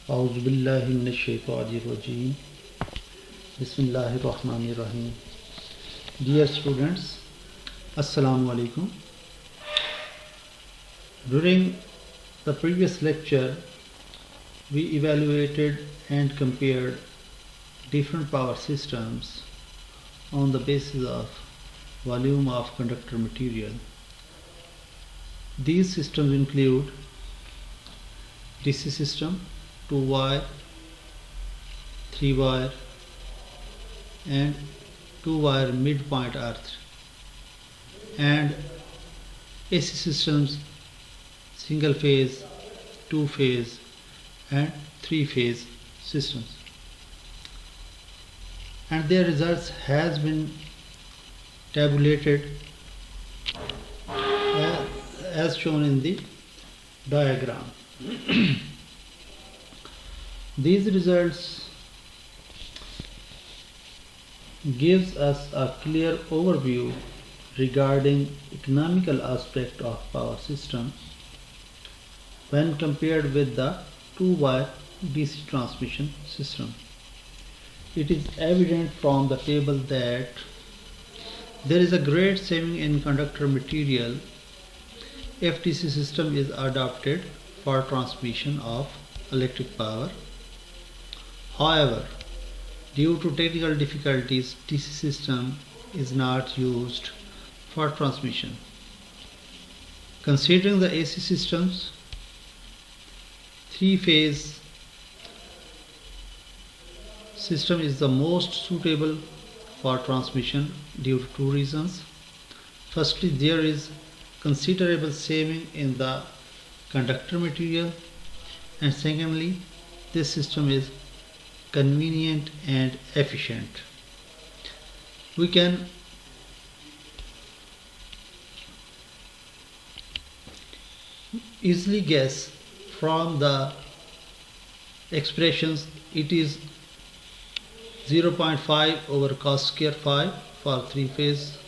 A'udhu billahi minash shaitanir rajim. Bismillahir Rahmanir Rahim. Dear students, Assalamu alaikum. During the previous lecture, we evaluated and compared different power systems on the basis of volume of conductor material. These systems include DC system, 2-wire, 3-wire and 2-wire midpoint earth, and AC systems, single phase, 2-phase and 3-phase systems, and their results has been tabulated as shown in the diagram. These results gives us a clear overview regarding economical aspect of power system when compared with the 2-wire DC transmission system. It is evident from the table that there is a great saving in conductor material if DC system is adopted for transmission of electric power. However, due to technical difficulties, DC system is not used for transmission. Considering the AC systems, 3-phase system is the most suitable for transmission due to two reasons. Firstly, there is considerable saving in the conductor material, and secondly, this system is convenient and efficient. We can easily guess from the expressions it is 0.5 over cos square phi for 3-phase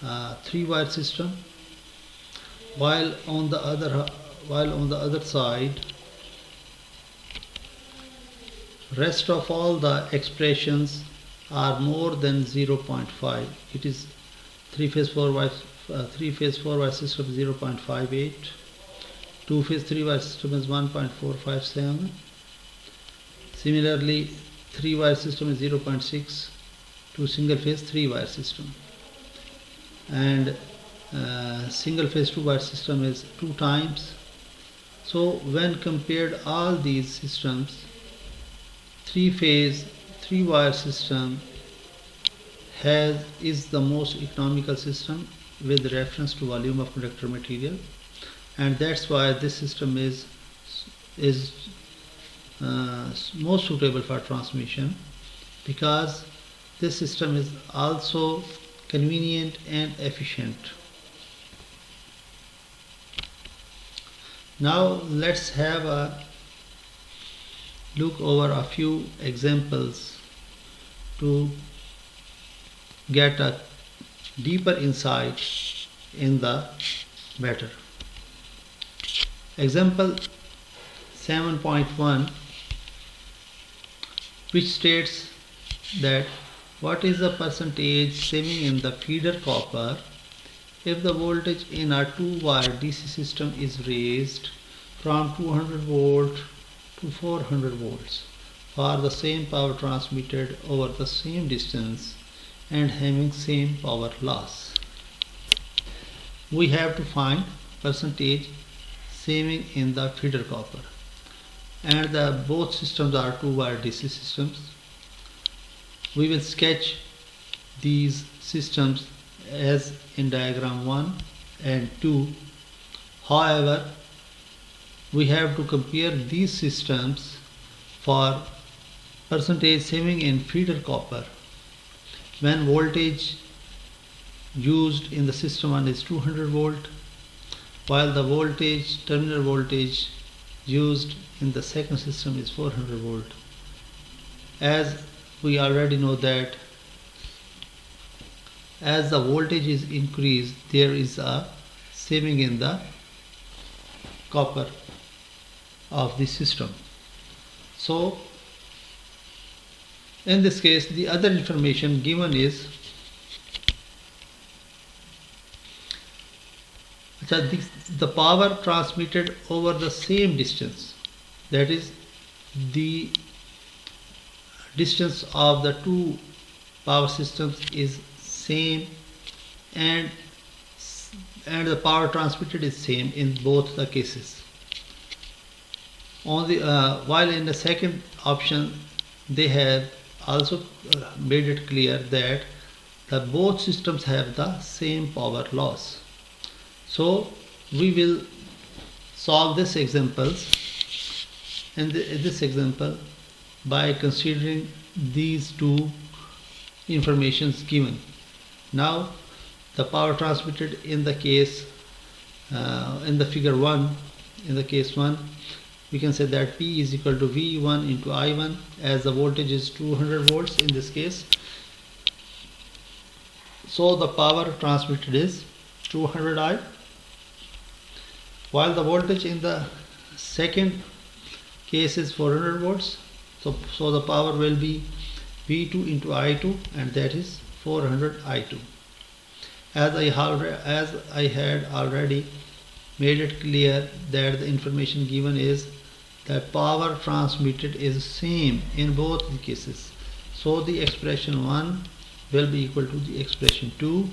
3-wire system, while on the other side rest of all the expressions are more than 0.5. It is 3-phase 4-wire system 0.58, 2-phase 3-wire system is 1.457. Similarly, 3-wire system is 0.6 to single-phase 3-wire system, and single-phase 2-wire system is 2 times. So when compared all these systems, 3-phase 3-wire system is the most economical system with reference to volume of conductor material, and that's why this system is most suitable for transmission, because this system is also convenient and efficient. Now let's have a look over a few examples to get a deeper insight in the matter. Example 7.1, which states that what is the percentage saving in the feeder copper if the voltage in a 2-wire DC system is raised from 200 volt to 400 volts for the same power transmitted over the same distance and having same power loss. We have to find percentage saving in the feeder copper, and both systems are 2-wire DC systems. We will sketch these systems as in diagram 1 and 2. However, we have to compare these systems for percentage saving in feeder copper when voltage used in the system 1 is 200 volt, while the terminal voltage used in the second system is 400 volt. As we already know that as the voltage is increased, there is a saving in the copper of the system. So in this case, the other information given is the power transmitted over the same distance, that is the distance of the two power systems is same, and the power transmitted is same in both the cases. On the while in the second option they have also made it clear that both systems have the same power loss. So we will solve this examples and this example by considering these two informations given. Now the power transmitted in the case in the figure 1, in the case 1, we can say that P is equal to V1 into I1, as the voltage is 200 volts in this case. So the power transmitted is 200 I, while the voltage in the second case is 400 volts. So the power will be V2 into I2, and that is 400 I2. As I had already made it clear that the information given is that power transmitted is same in both the cases. So the expression 1 will be equal to the expression 2,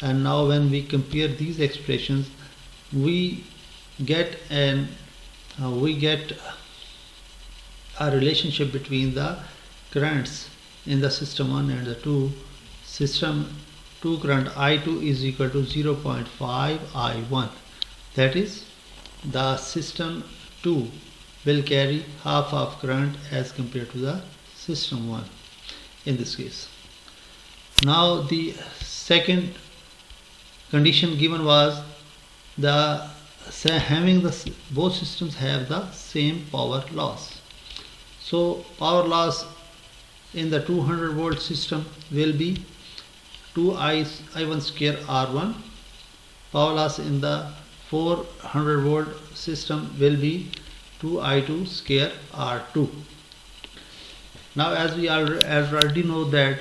and now when we compare these expressions, we get a relationship between the currents in the system 1 and the 2. System 2 current I2 is equal to 0.5 I1. That is, the system 2 will carry half of current as compared to the system 1 in this case. Now the second condition given was both systems have the same power loss. So power loss in the 200 volt system will be 2I1 square R1. Power loss in the 400 volt system will be 2I2 square R2. Now as we already know that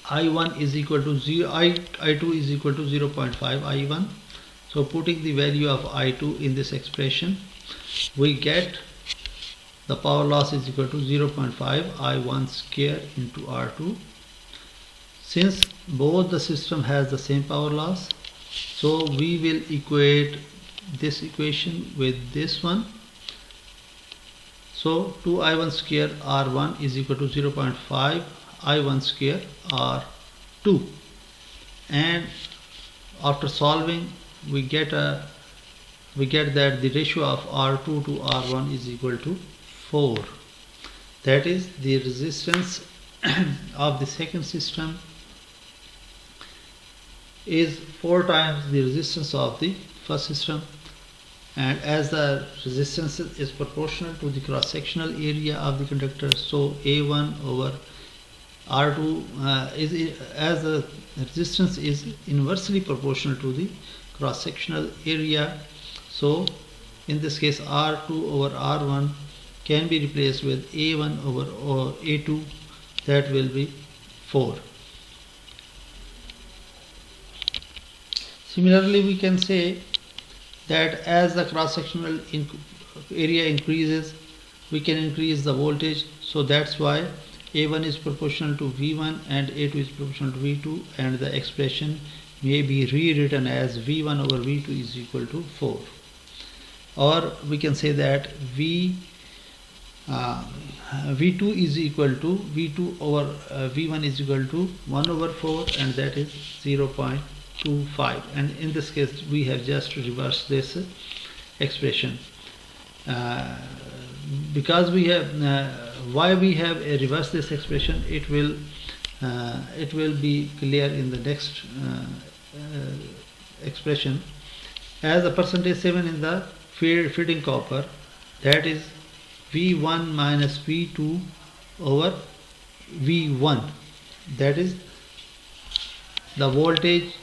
I1 is equal to 0, I2 is equal to 0.5 I1. So putting the value of I2 in this expression, we get the power loss is equal to 0.5 I1 square into R2. Since both the system has the same power loss, so we will equate this equation with this one. So 2I1 square R1 is equal to 0.5 I1 square R2, and after solving we get that the ratio of R2 to R1 is equal to 4. That is, the resistance of the second system is 4 times the resistance of the first system, and as the resistance is proportional to the cross-sectional area of the conductor, so A1 over R2 as the resistance is inversely proportional to the cross-sectional area, so in this case R2 over R1 can be replaced with A1 over A2, that will be 4. Similarly, we can say that as the cross-sectional area increases, we can increase the voltage, so that's why A1 is proportional to V1 and A2 is proportional to V2, and the expression may be rewritten as V1 over V2 is equal to 4. Or we can say that V2 is equal to V2 over V1 is equal to 1 over 4, and that is 0.25, and in this case we have just reversed this expression. Because we have why we have reversed this expression, it will be clear in the next expression. As the percentage 7 in the feeding copper, that is V1 minus V2 over V1, that is the voltage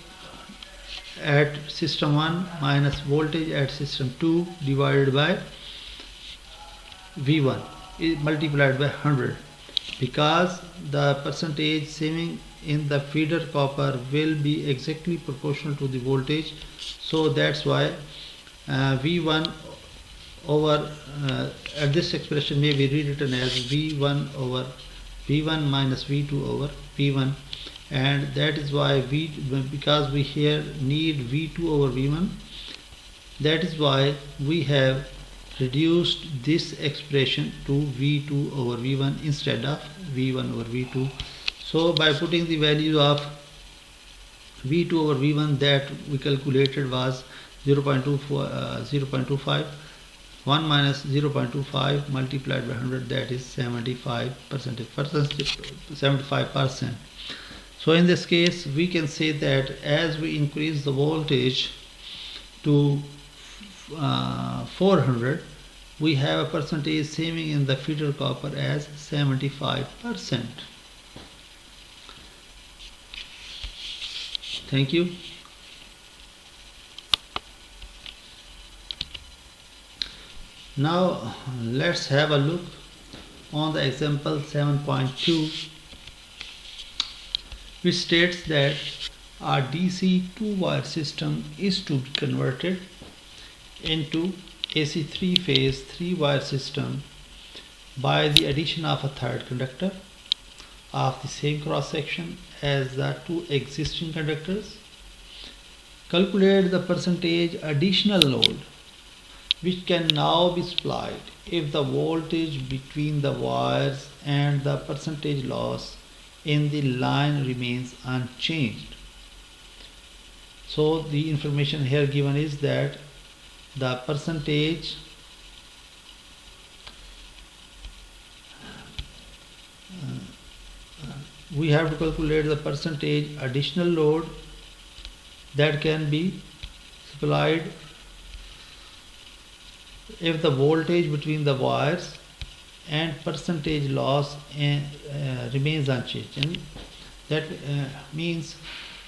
at system 1 minus voltage at system 2 divided by V1. is multiplied by 100, because the percentage saving in the feeder copper will be exactly proportional to the voltage. So that's why V1 over at this expression may be rewritten as V1 over V1 minus V2 over V1, and that is why because we here need V2 over V1, that is why we have reduced this expression to V2 over V1 instead of V1 over V2. So by putting the value of V2 over V1 that we calculated was 0.25, 1 minus 0.25 multiplied by 100, that is 75%. So in this case we can say that as we increase the voltage to 400, we have a percentage saving in the feeder copper as 75%. Thank you. Now let's have a look on the example 7.2, which states that our DC two-wire system is to be converted into AC three-phase three-wire system by the addition of a third conductor of the same cross section as the two existing conductors. Calculate the percentage additional load which can now be supplied if the voltage between the wires and the percentage loss in the line remains unchanged. So the information here given is that the percentage we have to calculate the percentage additional load that can be supplied if the voltage between the wires and percentage loss remains unchanged, and that means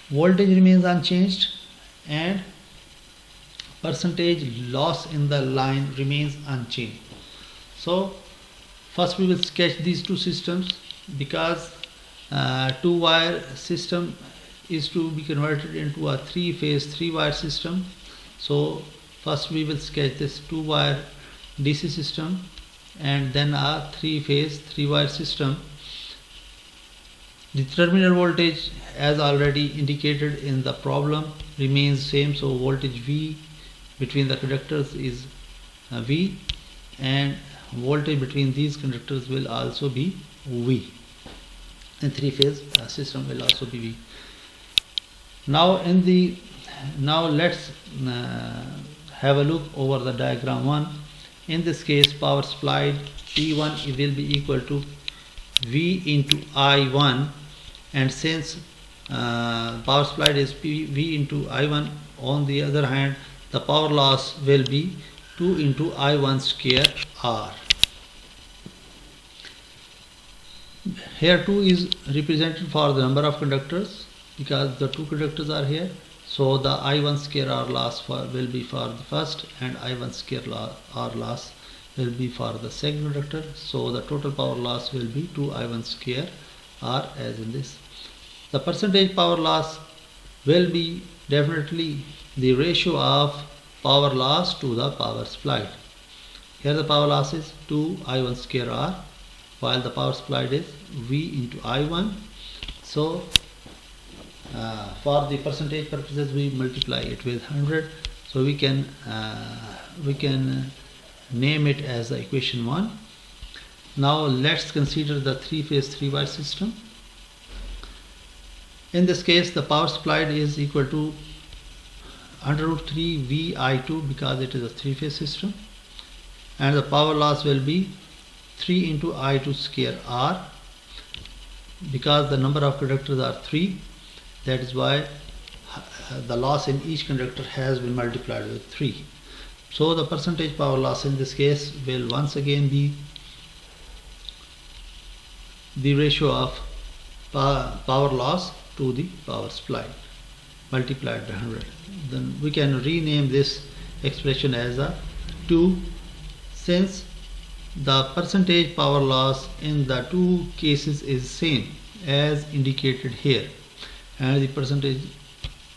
voltage remains unchanged and percentage loss in the line remains unchanged. So first we will sketch these two systems, because two-wire system is to be converted into a three-phase three-wire system. So first we will sketch this two-wire DC system and then a three-phase three-wire system. The terminal voltage, as already indicated in the problem, remains same. So voltage V between the conductors is V, and voltage between these conductors will also be V. In three-phase system will also be V. Now let's have a look over the diagram 1. In this case, power supplied P1 will be equal to V into I1, and since power supplied is V into I1, on the other hand the power loss will be 2 into I1 square R. Here 2 is represented for the number of conductors, because the two conductors are here. So the I1 square R loss will be for the first, and I1 square R loss will be for the second conductor. So the total power loss will be 2 I1 square R, as in this. The percentage power loss will be definitely the ratio of power loss to the power supplied. Here the power loss is 2 I1 square R, while the power supplied is V into I1. So for the percentage purposes we multiply it with 100. So we can name it as the equation 1. Now let's consider the three-phase three-wire system. In this case the power supplied is equal to under root 3 VI2, because it is a three-phase system, and the power loss will be 3 into I2 square R, because the number of conductors are 3. That is why the loss in each conductor has been multiplied with 3. So the percentage power loss in this case will once again be the ratio of power loss to the power supply multiplied by 100. Then we can rename this expression as a 2, since the percentage power loss in the two cases is same as indicated here, and the percentage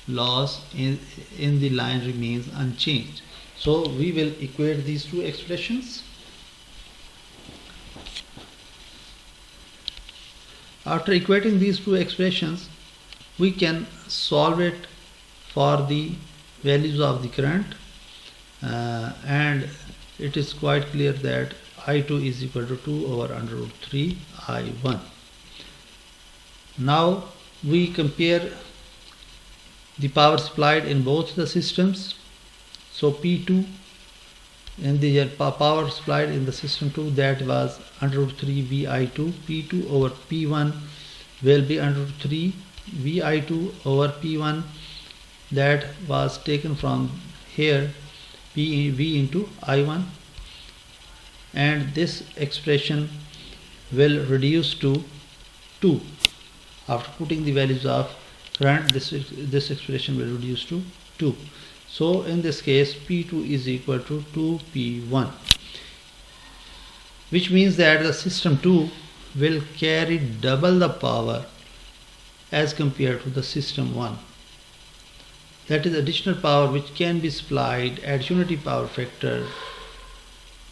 loss in the line remains unchanged. So we will equate these two expressions. After equating these two expressions, we can solve it for the values of the current, and it is quite clear that I2 is equal to 2 over under root 3 I1. Now we compare the power supplied in both the systems. So P2 in the power supplied in the system 2, that was under root 3 VI2. P2 over P1 will be under root 3 VI2 over P1, that was taken from here V into I1, and this expression will reduce to 2. After putting the values of current, this expression will reduce to 2. So in this case P2 is equal to 2P1, which means that the system 2 will carry double the power as compared to the system 1. That is additional power which can be supplied at unity power factor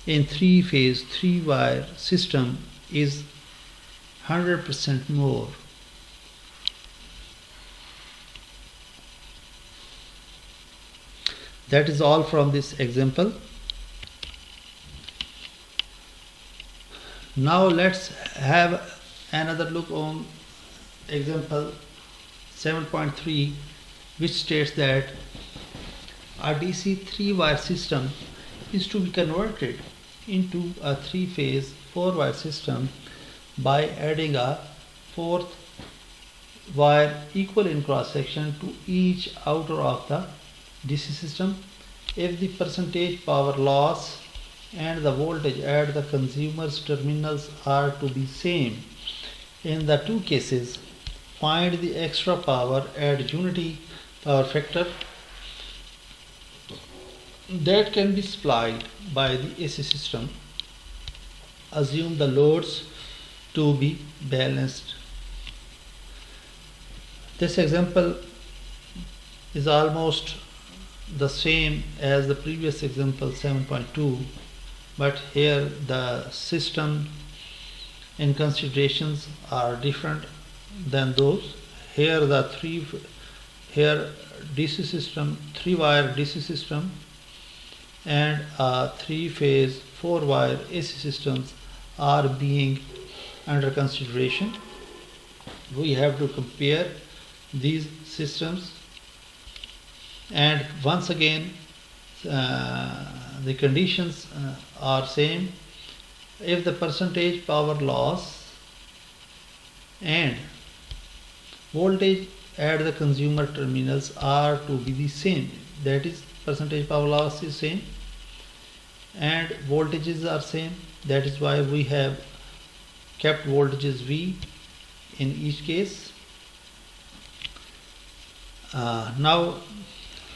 in 3-phase 3-wire system is 100% more. That is all from this example. Now let's have another look on example 7.3, which states that a DC 3-wire system is to be converted into a 3-phase 4-wire system by adding a 4th wire equal in cross section to each outer of the DC system if the percentage power loss and the voltage at the consumer's terminals are to be same. In the two cases, find the extra power at unity power factor that can be supplied by the AC system. Assume the loads to be balanced. This example is almost the same as the previous example 7.2, but here the system in considerations are different than those. Here DC system, 3-wire DC system and a 3-phase 4-wire AC systems are being under consideration. We have to compare these systems, and once again the conditions are same. If the percentage power loss and voltage at the consumer terminals are to be the same, that is percentage power loss is same and voltages are same, that is why we have kept voltages V in each case. Now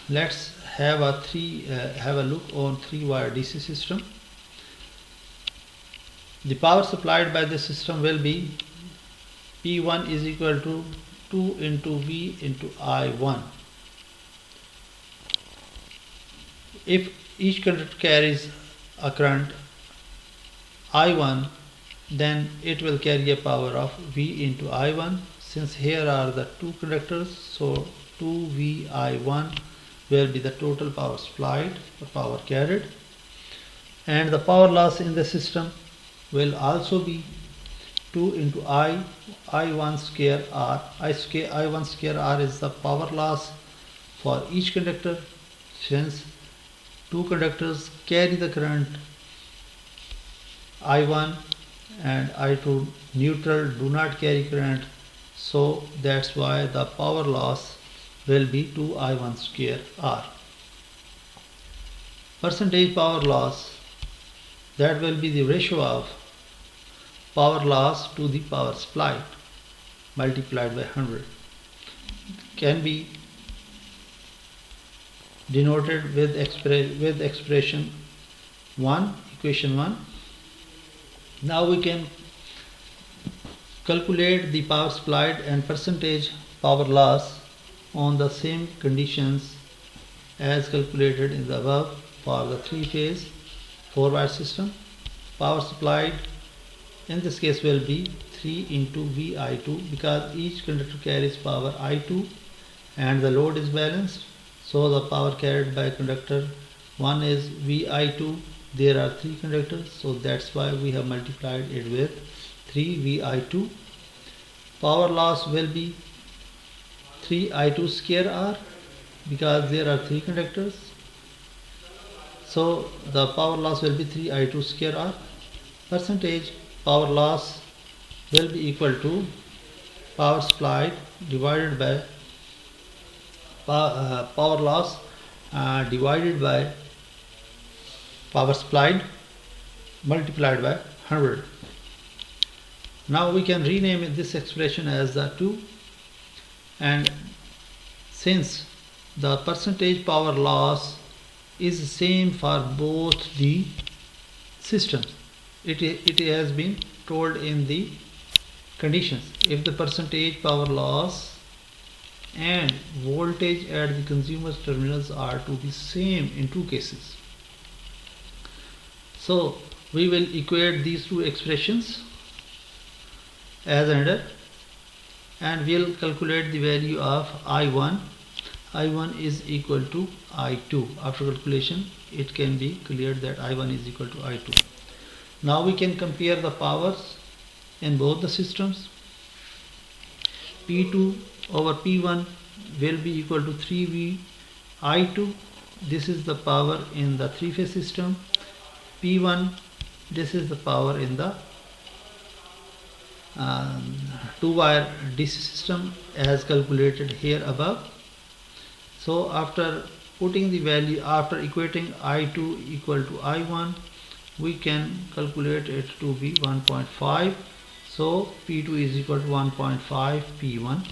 let's have a look on 3-wire DC system. The power supplied by the system will be P1 is equal to 2 into V into I1. If each conductor carries a current I1, then it will carry a power of V into I1. Since here are the two conductors, so 2VI1 will be the total power supplied or power carried, and the power loss in the system will also be 2 into I1 square R. I1 square R is the power loss for each conductor. Since two conductors carry the current I1 and I2 neutral do not carry current, so that's why the power loss will be 2I1 square R. Percentage power loss, that will be the ratio of power loss to the power supplied multiplied by 100, can be denoted with expression 1, equation 1, Now we can calculate the power supplied and percentage power loss on the same conditions as calculated in the above for the three-phase 4-wire system. Power supplied in this case will be 3 into Vi2 because each conductor carries power I2 and the load is balanced. So the power carried by conductor 1 is Vi2. There are 3 conductors, so that's why we have multiplied it with 3 Vi2. Power loss will be 3I2 square R because there are 3 conductors. So the power loss will be 3I2 square R. Percentage power loss will be equal to power supplied divided by power loss divided by power supplied multiplied by 100. Now we can rename this expression as the 2, and since the percentage power loss is the same for both the systems, it has been told in the conditions. If the percentage power loss and voltage at the consumer's terminals are to be same in two cases, so we will equate these two expressions as under, and we'll calculate the value of I1. I1 is equal to I2. After calculation it can be cleared that I1 is equal to I2. Now we can compare the powers in both the systems. P2 over P1 will be equal to 3V I2. This is the power in the three-phase system. P1, this is the power in the two-wire DC system as calculated here above. So after putting the value, after equating I2 equal to I1, we can calculate it to be 1.5. So P2 is equal to 1.5 P1.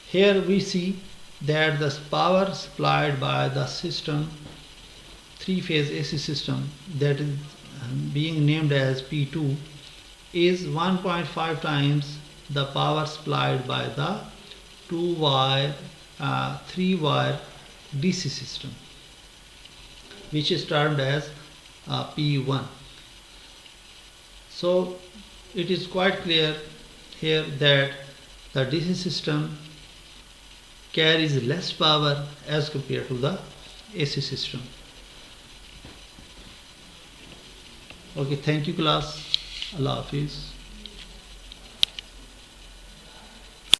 Here we see that the power supplied by the system, three-phase AC system, that is being named as P2, is 1.5 times the power supplied by the three-wire DC system, which is termed as P1. So it is quite clear here that the DC system carries less power as compared to the AC system. Okay, thank you class. Allah Hafiz.